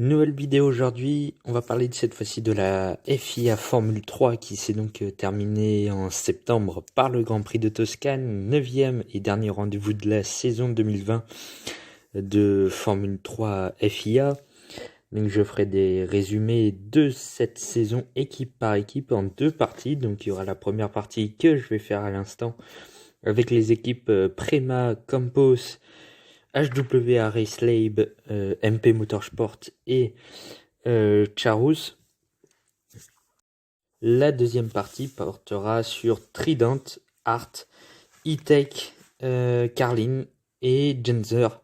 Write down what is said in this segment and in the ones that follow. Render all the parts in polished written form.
Nouvelle vidéo aujourd'hui, on va parler de cette fois-ci de la FIA Formule 3 qui s'est donc terminée en septembre par le Grand Prix de Toscane, 9e et dernier rendez-vous de la saison 2020 de Formule 3 FIA. Donc je ferai des résumés de cette saison équipe par équipe en deux parties. Donc il y aura la première partie que je vais faire à l'instant avec les équipes Prema, Campos, HWA Racelab, MP Motorsport et Charus. La deuxième partie portera sur Trident, Art, E-Tech, Carlin et Genzer.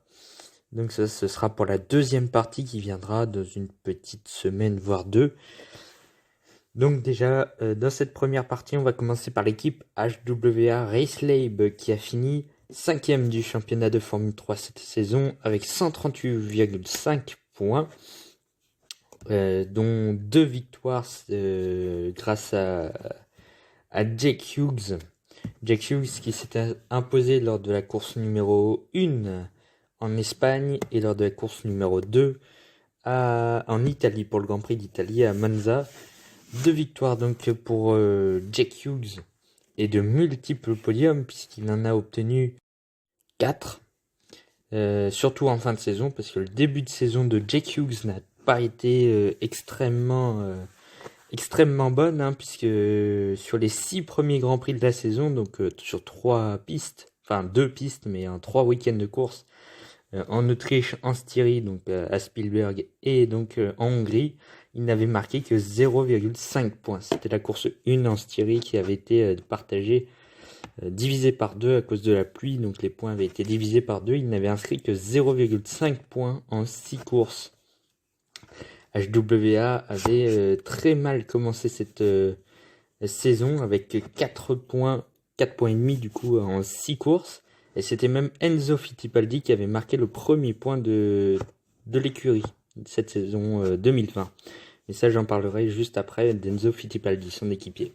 Donc ça, ce sera pour la deuxième partie qui viendra dans une petite semaine, voire deux. Donc déjà, dans cette première partie, on va commencer par l'équipe HWA Racelab qui a fini 5e du championnat de Formule 3 cette saison avec 138,5 points, dont 2 victoires grâce à Jake Hughes. Jake Hughes qui s'était imposé lors de la course numéro 1 en Espagne et lors de la course numéro 2 en Italie, pour le Grand Prix d'Italie à Monza. 2 victoires donc pour Jake Hughes et de multiples podiums puisqu'il en a obtenu 4, surtout en fin de saison, parce que le début de saison de Jake Hughes n'a pas été extrêmement bonne, puisque sur les 6 premiers Grands Prix de la saison, donc sur 3 pistes, enfin 2 pistes, mais en 3 week-ends de course, en Autriche, en Styrie, donc à Spielberg, et donc en Hongrie, il n'avait marqué que 0,5 points. C'était la course 1 en Styrie qui avait été partagée, divisée par 2 à cause de la pluie, donc les points avaient été divisés par 2. Il n'avait inscrit que 0,5 points en 6 courses. HWA avait très mal commencé cette saison avec 4 points et demi du coup en 6 courses. Et c'était même Enzo Fittipaldi qui avait marqué le premier point de l'écurie de cette saison 2020. Mais ça, j'en parlerai juste après d'Enzo Fittipaldi, son équipier.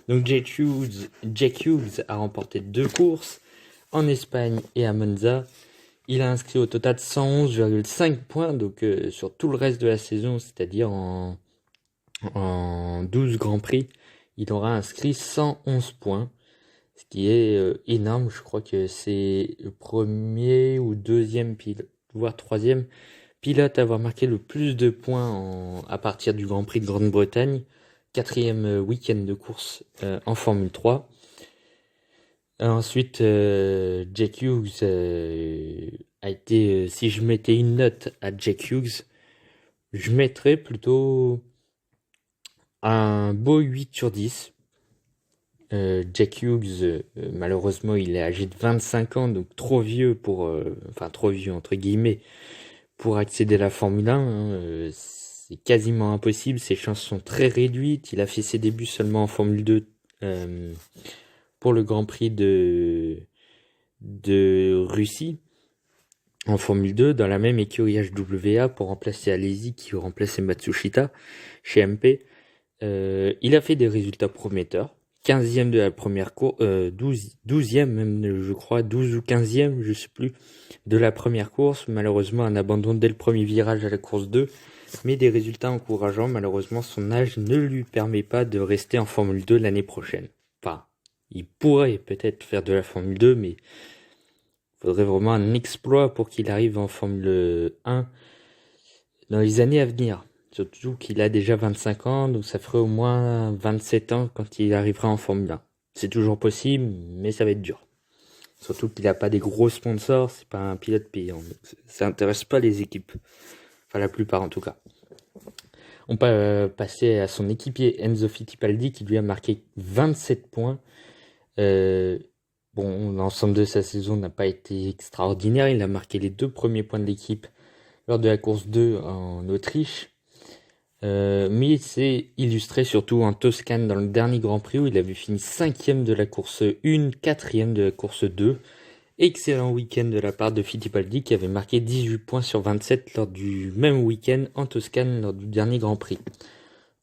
Donc Jake Hughes a remporté 2 courses en Espagne et à Monza. Il a inscrit au total 111,5 points, donc sur tout le reste de la saison, c'est-à-dire en 12 Grands Prix, il aura inscrit 111 points. Ce qui est énorme. Je crois que c'est le premier ou deuxième pilote, voire troisième pilote à avoir marqué le plus de points à partir du Grand Prix de Grande-Bretagne. 4e week-end de course en Formule 3. Ensuite, Jake Hughes a été... si je mettais une note à Jake Hughes, je mettrais plutôt un beau 8 sur 10. Jake Hughes, malheureusement, il est âgé de 25 ans, donc trop vieux pour... trop vieux entre guillemets, pour accéder à la Formule 1. C'est quasiment impossible, ses chances sont très réduites. Il a fait ses débuts seulement en Formule 2 pour le Grand Prix de Russie, en Formule 2, dans la même écurie HWA, pour remplacer Alesi qui remplaçait Matsushita chez MP. Il a fait des résultats prometteurs. 15e de la première course, 12e même, je crois, 12 ou 15e, je sais plus, de la première course. Malheureusement, un abandon dès le premier virage à la course 2, mais des résultats encourageants. Malheureusement, son âge ne lui permet pas de rester en Formule 2 l'année prochaine. Enfin, il pourrait peut-être faire de la Formule 2, mais il faudrait vraiment un exploit pour qu'il arrive en Formule 1 dans les années à venir. Surtout qu'il a déjà 25 ans, donc ça ferait au moins 27 ans quand il arrivera en Formule 1. C'est toujours possible, mais ça va être dur. Surtout qu'il n'a pas des gros sponsors, c'est pas un pilote payant. Donc ça intéresse pas les équipes. Enfin, la plupart en tout cas. On peut passer à son équipier Enzo Fittipaldi qui lui a marqué 27 points. L'ensemble de sa saison n'a pas été extraordinaire. Il a marqué les 2 premiers points de l'équipe lors de la course 2 en Autriche. Mais il s'est illustré surtout en Toscane dans le dernier Grand Prix où il avait fini 5e de la course 1, 4e de la course 2. Excellent week-end de la part de Fittipaldi qui avait marqué 18 points sur 27 lors du même week-end en Toscane lors du dernier Grand Prix.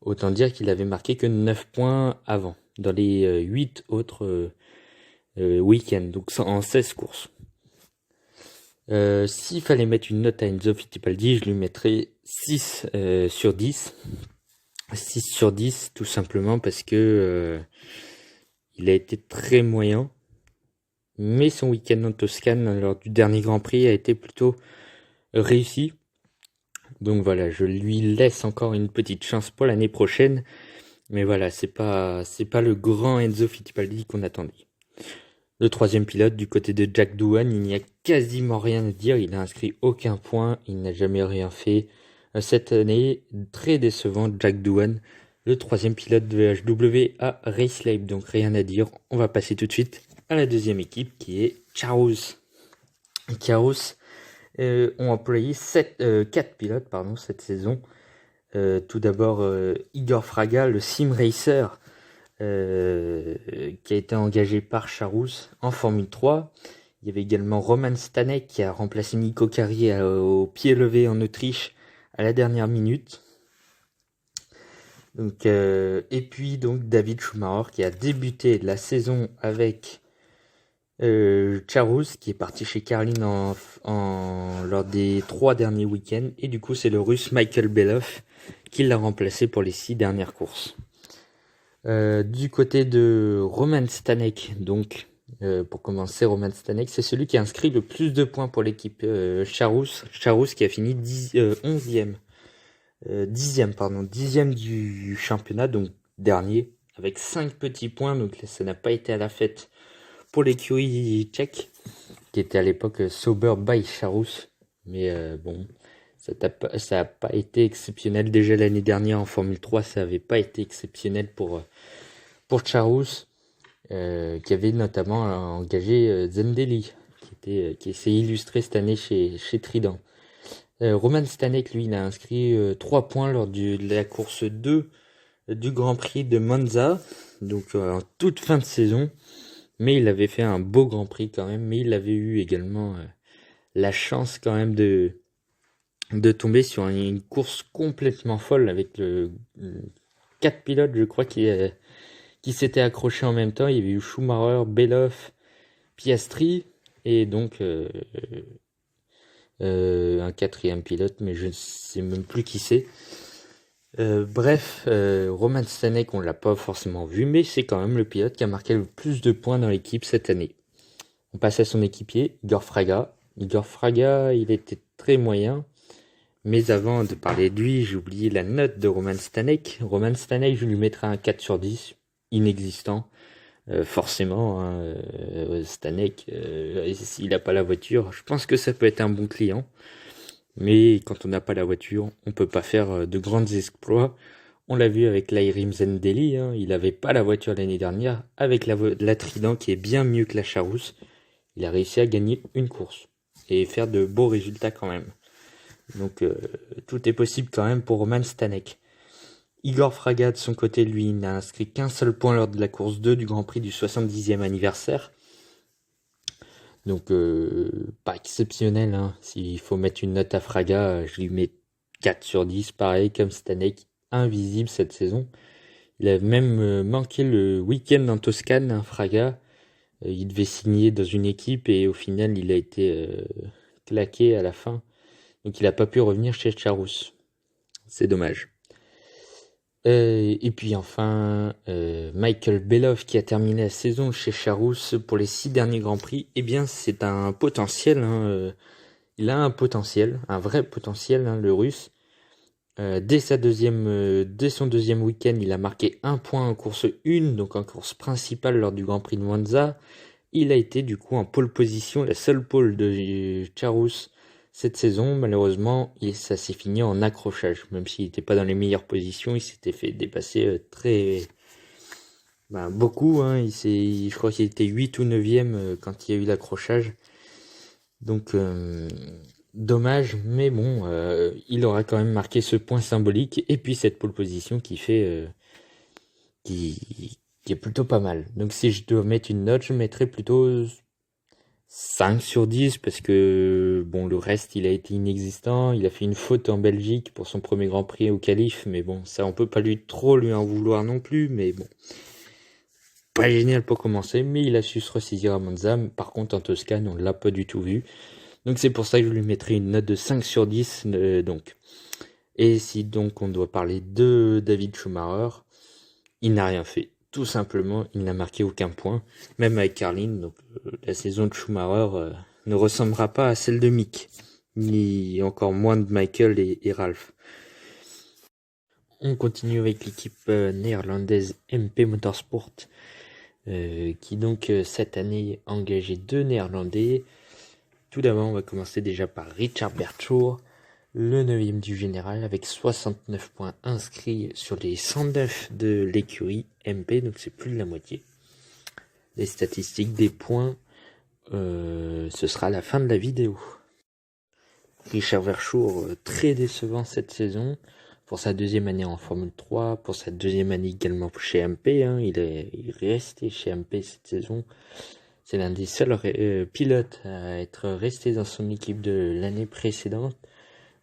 Autant dire qu'il avait marqué que 9 points avant, dans les 8 autres week-ends, donc en 16 courses. S'il fallait mettre une note à Enzo Fittipaldi, je lui mettrais 6 sur 10. 6 sur 10, tout simplement parce que il a été très moyen. Mais son week-end en Toscane, lors du dernier Grand Prix, a été plutôt réussi. Donc voilà, je lui laisse encore une petite chance pour l'année prochaine. Mais voilà, c'est pas le grand Enzo Fittipaldi qu'on attendait. Le troisième pilote, du côté de Jack Doohan, il n'y a quasiment rien à dire. Il n'a inscrit aucun point, il n'a jamais rien fait. Cette année, très décevant, Jack Doohan, le troisième pilote de HW à Racelabe. Donc rien à dire. On va passer tout de suite à la deuxième équipe qui est Charus. Charus ont employé 4 pilotes cette saison. Tout d'abord Igor Fraga, le sim racer, qui a été engagé par Charus en Formule 3. Il y avait également Roman Stanek qui a remplacé Nico Carrier au pied levé en Autriche à la dernière minute. Donc, et puis donc David Schumacher qui a débuté la saison avec Charus, qui est parti chez Carlin lors des 3 derniers week-ends, et du coup c'est le Russe Michael Belov qui l'a remplacé pour les 6 dernières courses. Du côté de Roman Stanek, donc pour commencer, Roman Stanek, c'est celui qui a inscrit le plus de points pour l'équipe Charus qui a fini 10e du championnat, donc dernier, avec 5 petits points, donc ça n'a pas été à la fête pour l'écurie tchèque, qui était à l'époque Sauber by Charus, mais bon, ça n'a pas été exceptionnel. Déjà l'année dernière en Formule 3, ça n'avait pas été exceptionnel pour Charus, qui avait notamment engagé Zendeli, qui s'est illustré cette année chez Trident. Roman Stanek, lui, il a inscrit 3 points lors de la course 2 du Grand Prix de Monza, donc en toute fin de saison. Mais il avait fait un beau Grand Prix quand même, mais il avait eu également la chance quand même de tomber sur une course complètement folle avec 4 pilotes, je crois, qui s'étaient accrochés en même temps. Il y avait eu Schumacher, Belov, Piastri et donc un quatrième pilote, mais je ne sais même plus qui c'est. Bref, Roman Stanek, on l'a pas forcément vu, mais c'est quand même le pilote qui a marqué le plus de points dans l'équipe cette année. On passe à son équipier, Igor Fraga. Igor Fraga, il était très moyen, mais avant de parler de lui, j'ai oublié la note de Roman Stanek. Roman Stanek, je lui mettrai un 4 sur 10, inexistant. Forcément, hein, Stanek, s'il n'a pas la voiture, je pense que ça peut être un bon client. Mais quand on n'a pas la voiture, on peut pas faire de grands exploits. On l'a vu avec l'Airim Zendeli, hein, il n'avait pas la voiture l'année dernière. Avec la Trident qui est bien mieux que la Charus, il a réussi à gagner une course et faire de beaux résultats quand même. Donc tout est possible quand même pour Roman Stanek. Igor Fraga de son côté, lui, n'a inscrit qu'un seul point lors de la course 2 du Grand Prix du 70e anniversaire. Donc pas exceptionnel, hein. S'il faut mettre une note à Fraga, je lui mets 4 sur 10, pareil comme Stanek, invisible cette saison. Il a même manqué le week-end en Toscane, hein, Fraga. Il devait signer dans une équipe et au final il a été claqué à la fin. Donc il n'a pas pu revenir chez Charus. C'est dommage. Et puis enfin, Michael Belov qui a terminé la saison chez Charus pour les 6 derniers Grands Prix. Eh bien, c'est un potentiel. Hein, il a un potentiel, un vrai potentiel, hein, le Russe. Dès son deuxième week-end, il a marqué 1 point en course 1, donc en course principale lors du Grand Prix de Monza. Il a été du coup en pole position, la seule pole de Charus cette saison. Malheureusement, ça s'est fini en accrochage. Même s'il n'était pas dans les meilleures positions, il s'était fait dépasser beaucoup. Hein. Je crois qu'il était 8 ou 9e quand il y a eu l'accrochage. Donc, dommage, mais bon, il aura quand même marqué ce point symbolique. Et puis cette pole position qui fait... qui est plutôt pas mal. Donc si je dois mettre une note, je mettrais plutôt 5 sur 10 parce que bon, le reste il a été inexistant. Il a fait une faute en Belgique pour son premier Grand Prix au qualif, mais bon, ça on peut pas trop lui en vouloir non plus, mais bon, pas génial pour commencer, mais il a su se ressaisir à Monza. Par contre en Toscane on l'a pas du tout vu, donc c'est pour ça que je lui mettrai une note de 5 sur 10 donc. Et si donc on doit parler de David Schumacher, il n'a rien fait. Tout simplement, il n'a marqué aucun point, même avec Carlin. Donc la saison de Schumacher ne ressemblera pas à celle de Mick, ni encore moins de Michael et Ralph. On continue avec l'équipe néerlandaise MP Motorsport, qui donc cette année a engagé 2 Néerlandais. Tout d'abord, on va commencer déjà par Richard Bertschoor, le 9e du général, avec 69 points inscrits sur les 109 de l'écurie MP, donc c'est plus de la moitié. Les statistiques des points, ce sera à la fin de la vidéo. Richard Bertschoor, très décevant cette saison, pour sa 2e année en Formule 3, pour sa 2e année également chez MP, il est resté chez MP cette saison. C'est l'un des seuls pilotes à être resté dans son équipe de l'année précédente.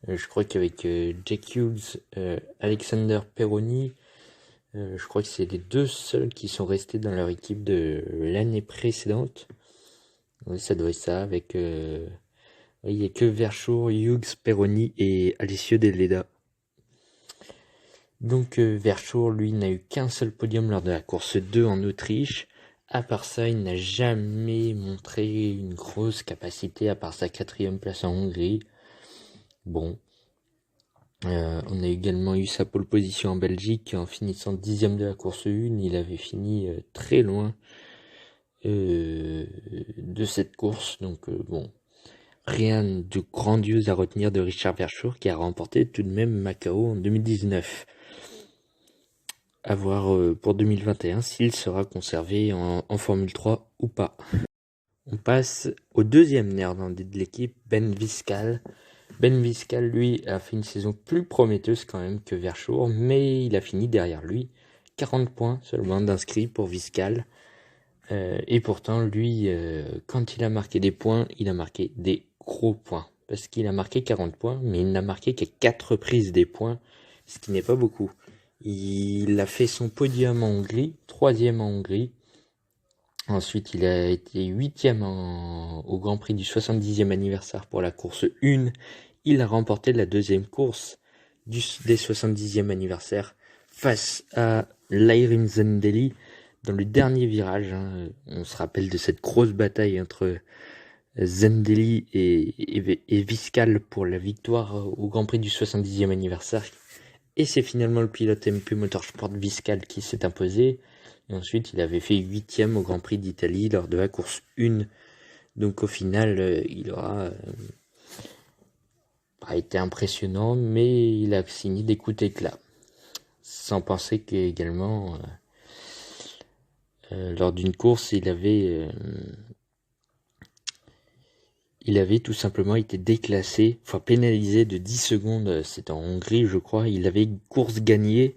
Je crois qu'avec Jack Hughes, Alexander Peroni, je crois que c'est les 2 seuls qui sont restés dans leur équipe de l'année précédente. Oui, ça doit être ça, avec... il n'y a que Bertschoor, Hughes, Peroni et Alessio Deledda. Donc Bertschoor, lui, n'a eu qu'un seul podium lors de la course 2 en Autriche. À part ça, il n'a jamais montré une grosse capacité, à part sa 4e place en Hongrie. Bon. On a également eu sa pole position en Belgique, en finissant 10e de la course 1. Il avait fini très loin de cette course. Donc bon, rien de grandiose à retenir de Richard Bertschoor, qui a remporté tout de même Macao en 2019. À voir pour 2021 s'il sera conservé en Formule 3 ou pas. On passe au 2e néerlandais de l'équipe, Ben Viskal. Ben Viskal, lui, a fait une saison plus prometteuse quand même que Bertschoor, mais il a fini derrière lui. 40 points seulement d'inscrits pour Viskal. Et pourtant, lui, quand il a marqué des points, il a marqué des gros points. Parce qu'il a marqué 40 points, mais il n'a marqué qu'à 4 reprises des points, ce qui n'est pas beaucoup. Il a fait son podium en Hongrie, 3e en Hongrie. Ensuite, il a été 8e au Grand Prix du 70e anniversaire pour la course 1. Il a remporté la 2e course des 70e anniversaire face à Lyrim Zendeli dans le dernier virage. On se rappelle de cette grosse bataille entre Zendeli et Viskal pour la victoire au Grand Prix du 70e anniversaire. Et c'est finalement le pilote MP Motorsport Viskal qui s'est imposé. Et ensuite, il avait fait 8e au Grand Prix d'Italie lors de la course 1. Donc au final, il aura pas été impressionnant, mais il a signé des coups d'éclat. Sans penser qu'également, lors d'une course, il avait tout simplement été déclassé, enfin pénalisé de 10 secondes, c'était en Hongrie je crois, il avait une course gagnée,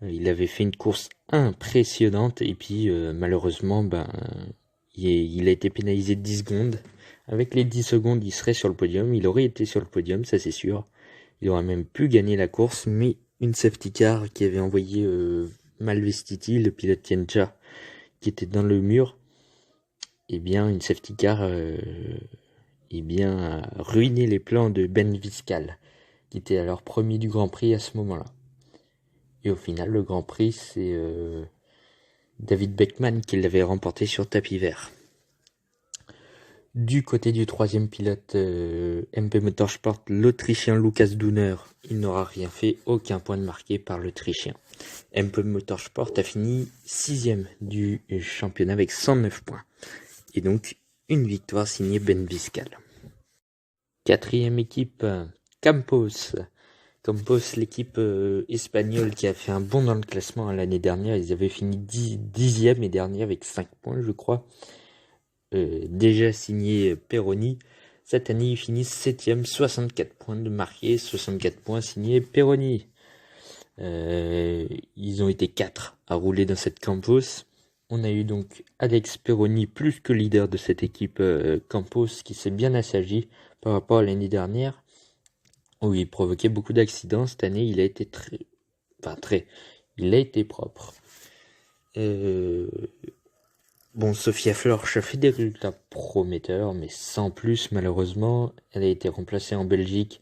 il avait fait une course impressionnante et puis malheureusement il a été pénalisé de 10 secondes. Avec les 10 secondes il serait sur le podium, il aurait été sur le podium, ça c'est sûr. Il aurait même pu gagner la course, mais une safety car qui avait envoyé Malvestiti, le pilote Tiencha, qui était dans le mur, et bien une safety car a ruiné les plans de Ben Viskal, qui était alors premier du Grand Prix à ce moment-là. Et au final, le Grand Prix, c'est David Beckman qui l'avait remporté sur tapis vert. Du côté du 3e pilote MP Motorsport, l'Autrichien Lukas Dunner, il n'aura rien fait, aucun point de marqué par l'Autrichien. MP Motorsport a fini 6e du championnat avec 109 points. Et donc, une victoire signée Ben Viskal. 4e équipe, Campos. Campos, l'équipe espagnole qui a fait un bond dans le classement l'année dernière. Ils avaient fini 10e et dernier avec 5 points, je crois. Déjà signé Peroni. Cette année, ils finissent 7e, 64 points de marqué, 64 points signés Peroni. Ils ont été 4 à rouler dans cette Campos. On a eu donc Alex Peroni plus que leader de cette équipe Campos qui s'est bien assagi par rapport à l'année dernière où il provoquait beaucoup d'accidents. Cette année, il a été il a été propre. Bon, Sophia Flörsch a fait des résultats prometteurs, mais sans plus malheureusement. Elle a été remplacée en Belgique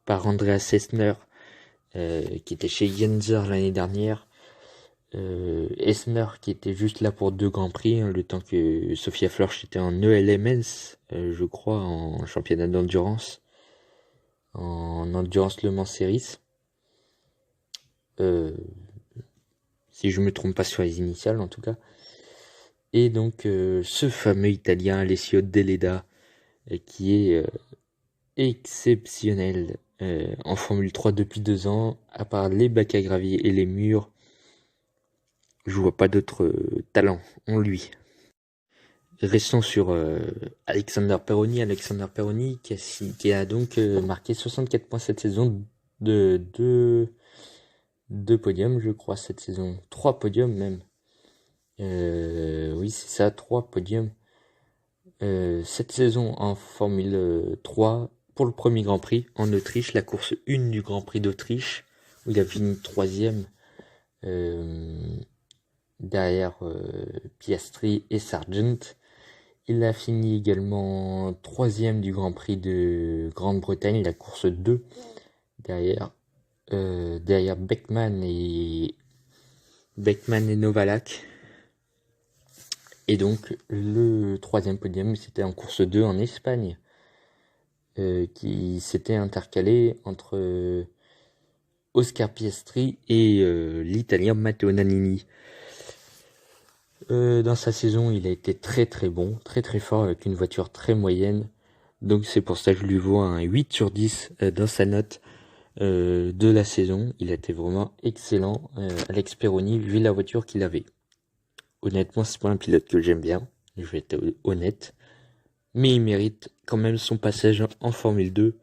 par Andreas Sessner, qui était chez Yenzer l'année dernière. Esner qui était juste là pour 2 Grands Prix, hein, le temps que Sophia Flörsch était en ELMS, je crois, en championnat d'endurance, en Endurance Le Mans Series. Si je me trompe pas sur les initiales en tout cas. Et donc ce fameux Italien Alessio Deledda qui est exceptionnel en Formule 3 depuis 2 ans, à part les bacs à gravier et les murs. Je vois pas d'autres talents en lui. Restons sur Alexander Peroni. Alexander Peroni qui a donc marqué 64 points cette saison, de 2 podiums, je crois, cette saison. 3 podiums même. Oui, c'est ça, 3 podiums. Cette saison en Formule 3 pour le premier Grand Prix en Autriche, la course 1 du Grand Prix d'Autriche, où il a fini 3ème. Derrière Piastri et Sargent. Il a fini également 3ème du Grand Prix de Grande-Bretagne, la course 2, derrière Beckman et Novalak. Et donc le 3ème podium, c'était en course 2 en Espagne, qui s'était intercalé entre Oscar Piastri et l'Italien Matteo Nannini. Dans sa saison, il a été très très bon, très très fort avec une voiture très moyenne. Donc c'est pour ça que je lui vois un 8 sur 10 dans sa note de la saison. Il a été vraiment excellent, Alex Peroni, vu la voiture qu'il avait. Honnêtement, c'est pas un pilote que j'aime bien, je vais être honnête. Mais il mérite quand même son passage en Formule 2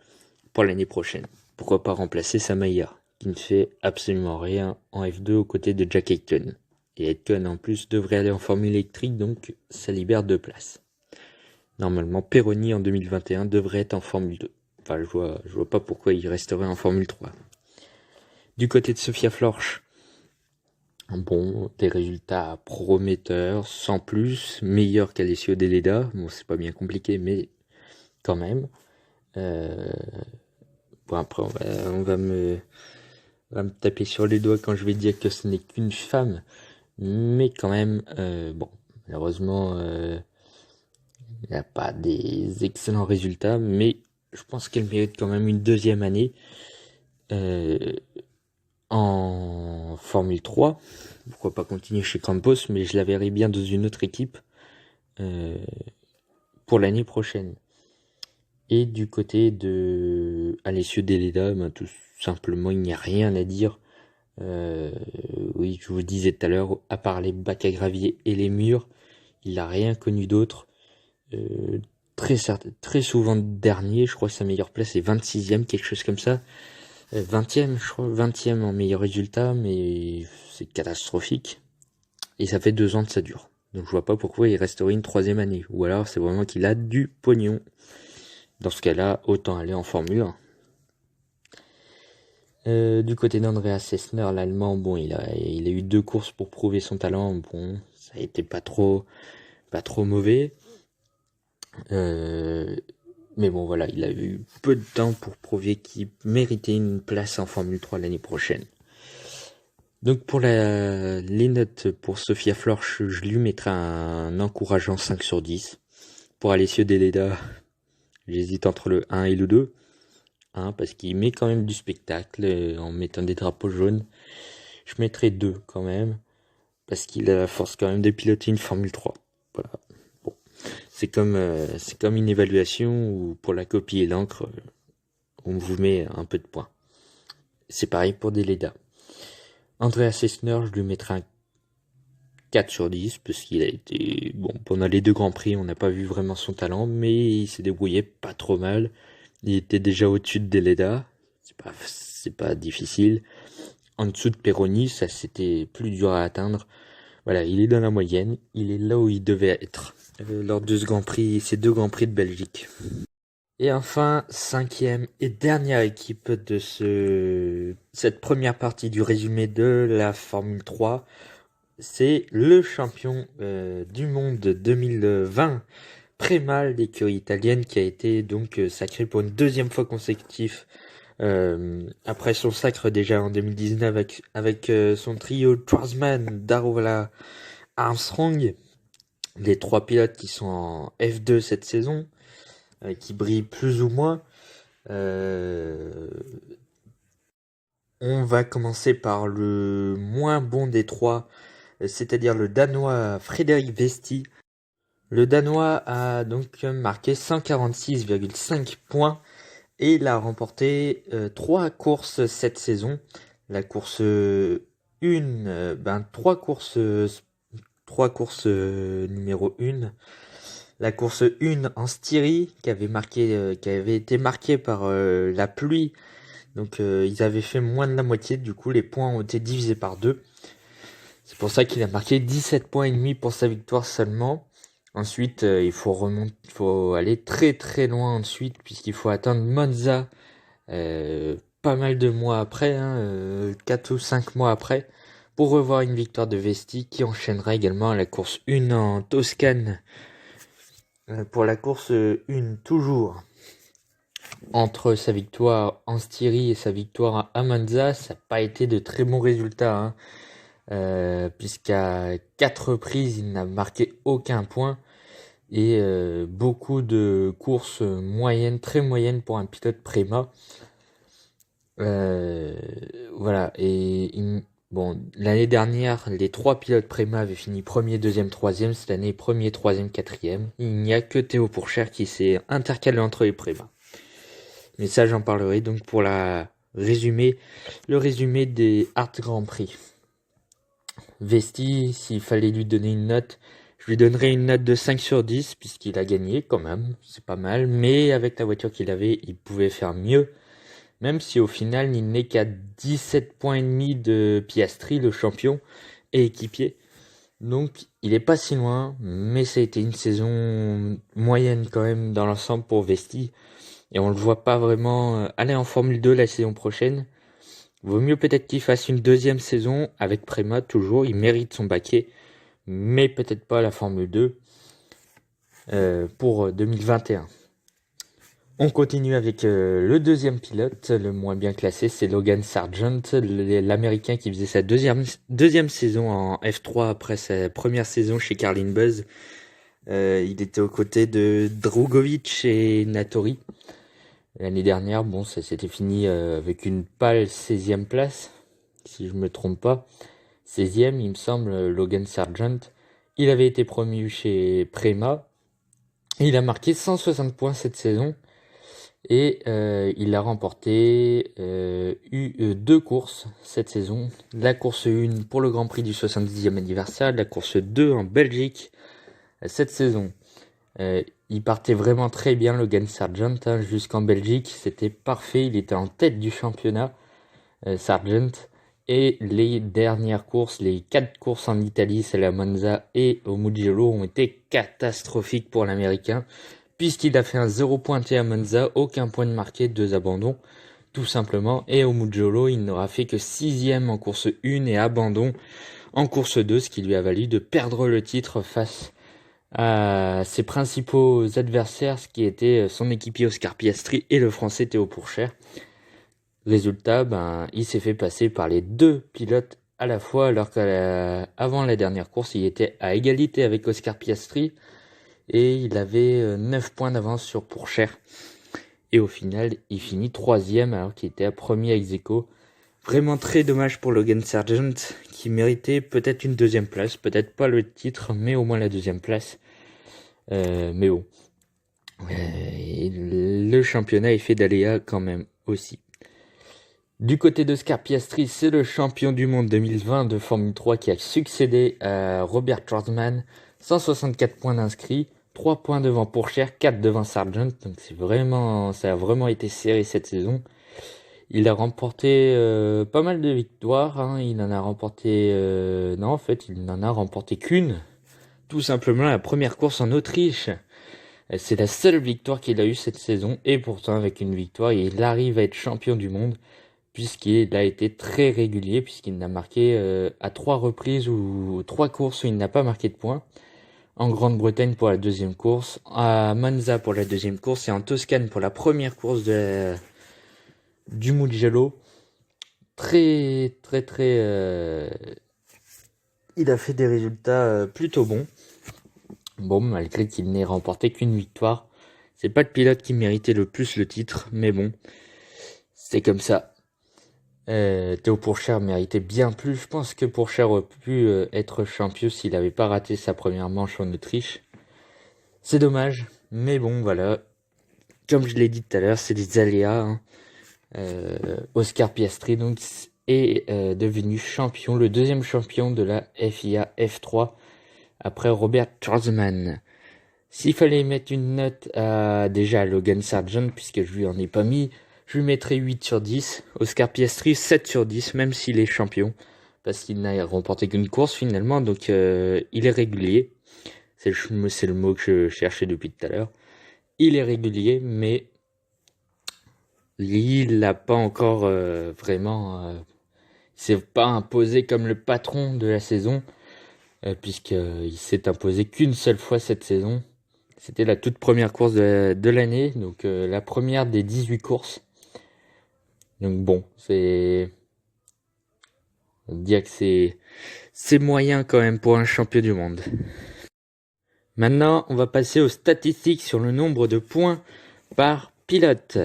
pour l'année prochaine. Pourquoi pas remplacer Samaia, qui ne fait absolument rien en F2 aux côtés de Jack Aitken. Et Aitken en plus devrait aller en Formule électrique, donc ça libère 2 places. Normalement, Peroni en 2021 devrait être en Formule 2. Enfin, je vois pas pourquoi il resterait en Formule 3. Du côté de Sophia Flörsch, bon, des résultats prometteurs, sans plus, meilleurs qu'Alessio Deledda. Bon, c'est pas bien compliqué, mais quand même. Bon, après, on va me taper sur les doigts quand je vais dire que ce n'est qu'une femme. Mais quand même, bon, malheureusement, il n'y a pas des excellents résultats, mais je pense qu'elle mérite quand même une 2e année en Formule 3. Pourquoi pas continuer chez Campos, mais je la verrai bien dans une autre équipe pour l'année prochaine. Et du côté de Alessio Deledda, ben, tout simplement, il n'y a rien à dire. Oui, je vous disais tout à l'heure, à part les bacs à gravier et les murs, il n'a rien connu d'autre. Très souvent dernier, je crois que sa meilleure place est 26ème, quelque chose comme ça. 20ème, je crois, 20ème en meilleur résultat, mais c'est catastrophique. Et ça fait 2 ans que ça dure. Donc je vois pas pourquoi il resterait une 3ème année. Ou alors c'est vraiment qu'il a du pognon. Dans ce cas-là, autant aller en Formule 1. Du côté d'Andreas Sessner, l'Allemand, bon, il a eu 2 courses pour prouver son talent. Bon, ça a été pas trop mauvais. Mais bon, voilà, il a eu peu de temps pour prouver qu'il méritait une place en Formule 3 l'année prochaine. Donc pour les notes pour Sophia Flörsch, je lui mettrai un encourageant 5 sur 10. Pour Alessio Deledda, j'hésite entre le 1 et le 2. Parce qu'il met quand même du spectacle en mettant des drapeaux jaunes. Je mettrai 2 quand même, parce qu'il a la force quand même de piloter une Formule 3. Voilà. Bon. C'est comme une évaluation où pour la copie et l'encre, on vous met un peu de points. C'est pareil pour Deledda. Andreas Sessner, je lui mettrai un 4 sur 10, parce qu'il a été... Bon, pendant les 2 Grands Prix, on n'a pas vu vraiment son talent, mais il s'est débrouillé pas trop mal. Il était déjà au-dessus de Deledda, c'est pas difficile. En dessous de Peroni, ça c'était plus dur à atteindre. Voilà, il est dans la moyenne, il est là où il devait être lors de ces 2 Grands Prix de Belgique. Et enfin, 5e et dernière équipe de cette première partie du résumé de la Formule 3, c'est le champion du monde 2020. Prema, l'écurie italienne qui a été donc sacrée pour une 2e fois consécutive Après son sacre déjà en 2019 avec son trio Schwarzman, Daruvala, Armstrong, les trois pilotes qui sont en F2 cette saison, qui brillent plus ou moins. On va commencer par le moins bon des trois, c'est-à-dire le Danois Frédéric Vesti. Le Danois a donc marqué 146,5 points et il a remporté 3 courses cette saison. La course 1, 3 courses numéro 1. La course 1 en Styrie qui avait été marquée par la pluie. Donc ils avaient fait moins de la moitié, du coup les points ont été divisés par 2. C'est pour ça qu'il a marqué 17 points et demi pour sa victoire seulement. Ensuite, il faut aller très très loin ensuite, puisqu'il faut atteindre Monza pas mal de mois après, 4 ou 5 mois après, pour revoir une victoire de Vesti qui enchaînera également la course 1 en Toscane. Pour la course 1 toujours, entre sa victoire en Styrie et sa victoire à Monza, ça n'a pas été de très bons résultats, puisqu'à 4 reprises il n'a marqué aucun point et beaucoup de courses moyennes, très moyennes pour un pilote Prema. Voilà, bon, l'année dernière, les 3 pilotes Prema avaient fini premier, deuxième, troisième. Cette année, premier, troisième, quatrième. Il n'y a que Théo Pourchaire qui s'est intercalé entre les Prema. Mais ça, j'en parlerai donc pour le résumé des Art Grand Prix. Vesti, s'il fallait lui donner une note, je lui donnerais une note de 5 sur 10, puisqu'il a gagné quand même, c'est pas mal, mais avec la voiture qu'il avait, il pouvait faire mieux, même si au final, il n'est qu'à 17 points et demi de Piastri, le champion et équipier. Donc, il est pas si loin, mais ça a été une saison moyenne quand même dans l'ensemble pour Vesti, et on le voit pas vraiment aller en Formule 2 la saison prochaine. Vaut mieux peut-être qu'il fasse une deuxième saison avec Prema, toujours, il mérite son baquet, mais peut-être pas la Formule 2 pour 2021. On continue avec le deuxième pilote, le moins bien classé, c'est Logan Sargent, l'Américain qui faisait sa deuxième saison en F3 après sa première saison chez Carlin Buzz. Il était aux côtés de Drugovich et Nattori. L'année dernière, bon, ça s'était fini avec une pâle 16e place, si je me trompe pas. 16e, il me semble, Logan Sargent. Il avait été promu chez Prema. Il a marqué 160 points cette saison. Et il a remporté 2 courses cette saison. La course 1 pour le Grand Prix du 70e anniversaire. La course 2 en Belgique cette saison. Il partait vraiment très bien, Logan Sargent, jusqu'en Belgique. C'était parfait. Il était en tête du championnat, Sargent. Et les dernières courses, les 4 courses en Italie, celle à Monza et au Mugello, ont été catastrophiques pour l'Américain, puisqu'il a fait un 0 pointé à Monza, aucun point de marqué, 2 abandons, tout simplement. Et au Mugello, il n'aura fait que 6e en course 1 et abandon en course 2, ce qui lui a valu de perdre le titre face à ses principaux adversaires, ce qui était son équipier Oscar Piastri et le français Théo Pourchaire. Résultat, il s'est fait passer par les 2 pilotes à la fois, alors qu'avant la dernière course, il était à égalité avec Oscar Piastri et il avait 9 points d'avance sur Pourchaire. Et au final, il finit 3e alors qu'il était à premier ex-aequo. Vraiment très dommage pour Logan Sargent, qui méritait peut-être une 2e place, peut-être pas le titre, mais au moins la 2e place. Mais bon, le championnat est fait d'aléas quand même aussi. Du côté d'Oscar Piastri, c'est le champion du monde 2020 de Formule 3 qui a succédé à Robert Schwarzman. 164 points d'inscrits, 3 points devant Pourchaire, 4 devant Sargent. Donc ça a vraiment été serré cette saison. Il a remporté pas mal de victoires. Il en a remporté... non, en fait, il n'en a remporté qu'une. Tout simplement la première course en Autriche. C'est la seule victoire qu'il a eue cette saison. Et pourtant, avec une victoire, il arrive à être champion du monde, puisqu'il a été très régulier, puisqu'il n'a marqué à 3 reprises ou 3 courses où il n'a pas marqué de points. En Grande-Bretagne pour la deuxième course, à Monza pour la deuxième course et en Toscane pour la première course de du Mugello. Très, très, très... il a fait des résultats plutôt bons. Bon, malgré qu'il n'ait remporté qu'une victoire. C'est pas le pilote qui méritait le plus le titre, mais bon, c'est comme ça. Théo Pourchaire méritait bien plus. Je pense que Pourchaire aurait pu être champion s'il n'avait pas raté sa première manche en Autriche. C'est dommage, mais bon, voilà. Comme je l'ai dit tout à l'heure, c'est des aléas. Hein. Oscar Piastri donc, est devenu champion, le deuxième champion de la FIA F3 après Robert Schwarzman. S'il fallait mettre une note déjà à Logan Sargent, puisque je lui en ai pas mis, je lui mettrais 8 sur 10. Oscar Piastri, 7 sur 10, même s'il est champion. Parce qu'il n'a remporté qu'une course finalement, donc il est régulier. C'est le mot que je cherchais depuis tout à l'heure. Il est régulier, mais il n'a pas encore vraiment... il s'est pas imposé comme le patron de la saison, puisqu'il s'est imposé qu'une seule fois cette saison. C'était la toute première course de l'année, donc la première des 18 courses. Donc bon, on dit que c'est moyen quand même pour un champion du monde. Maintenant, on va passer aux statistiques sur le nombre de points par pilote.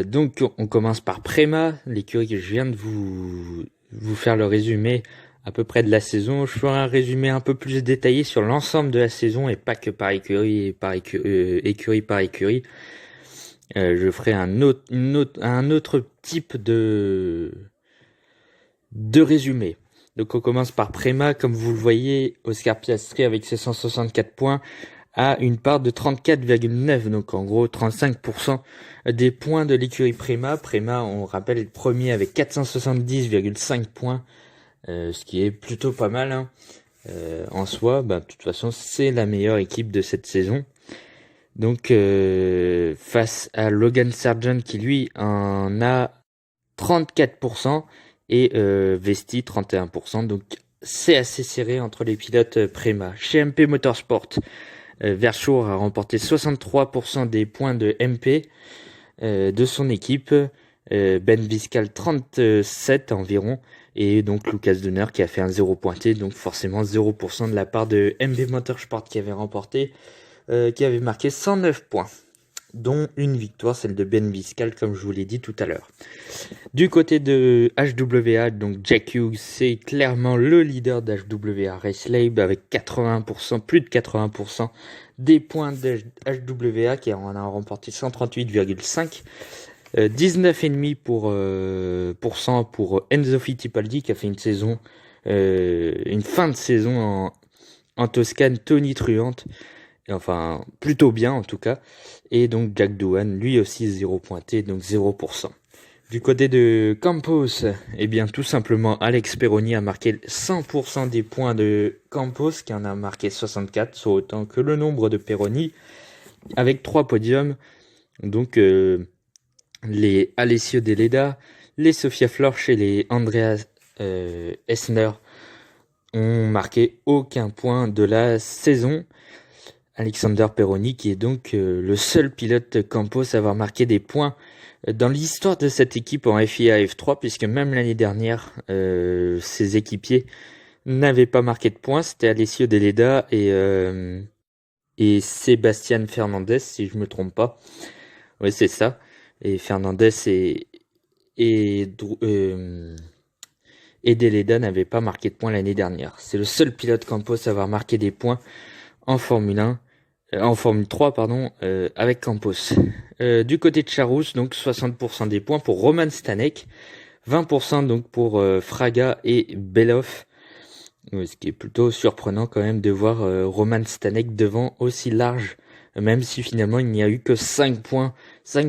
Donc on commence par Prema, l'écurie que je viens de vous faire le résumé à peu près de la saison. Je ferai un résumé un peu plus détaillé sur l'ensemble de la saison et pas que par écurie par écurie. Je ferai un autre type de résumé. Donc on commence par Prema, comme vous le voyez, Oscar Piastri avec ses 164 points a une part de 34,9, donc en gros 35% des points de l'écurie Prema. Prema, on rappelle, est le premier avec 470,5 points. Ce qui est plutôt pas mal hein. En soi, de toute façon c'est la meilleure équipe de cette saison. Donc face à Logan Sargent qui lui en a 34% et Vesti 31%. Donc c'est assez serré entre les pilotes Prema. Chez MP Motorsport, Verschoor a remporté 63% des points de MP de son équipe. Ben Viscal 37 environ. Et donc Lucas Donner qui a fait un 0 pointé, donc forcément 0% de la part de MB Motorsport qui avait remporté, qui avait marqué 109 points, dont une victoire, celle de Ben Viscal, comme je vous l'ai dit tout à l'heure. Du côté de HWA, donc Jack Hughes, c'est clairement le leader d'HWA Racelab avec 80%, plus de 80% des points de HWA qui en a remporté 138,5%. 19,5% pour Enzo Fittipaldi qui a fait une fin de saison en Toscane tonitruante, enfin plutôt bien en tout cas. Et donc Jack Doohan lui aussi 0 pointé, donc 0%. Du côté de Campos, eh bien tout simplement Alex Peroni a marqué 100% des points de Campos qui en a marqué 64, soit autant que le nombre de Peroni, avec 3 podiums. Donc les Alessio De Leda, les Sofia Florsch et les Andreas Essner ont marqué aucun point de la saison. Alexander Peroni qui est donc le seul pilote Campos à avoir marqué des points dans l'histoire de cette équipe en FIA F3, puisque même l'année dernière ses équipiers n'avaient pas marqué de points. C'était Alessio De Leda et Sébastien Fernandez, si je me trompe pas. Oui, c'est ça. Et Fernandez et De Leda n'avaient pas marqué de points l'année dernière. C'est le seul pilote Campos à avoir marqué des points en Formule 3, avec Campos. Du côté de Charouz, donc 60% des points pour Roman Stanek, 20% donc pour Fraga et Belov. Ce qui est plutôt surprenant quand même de voir Roman Stanek devant aussi large, même si finalement il n'y a eu que 5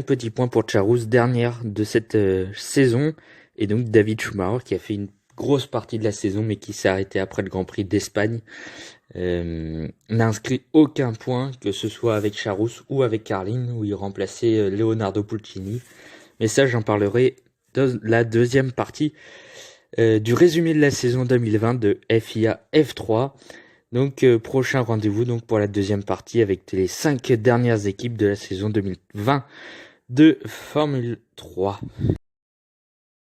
petits points pour Charouz, dernière de cette saison. Et donc David Schumacher qui a fait une grosse partie de la saison mais qui s'est arrêté après le Grand Prix d'Espagne, n'a inscrit aucun point, que ce soit avec Charouz ou avec Carlin où il remplaçait Leonardo Pulcini. Mais ça j'en parlerai dans la deuxième partie du résumé de la saison 2020 de FIA F3. Donc prochain rendez-vous donc pour la deuxième partie avec les 5 dernières équipes de la saison 2020 de Formule 3.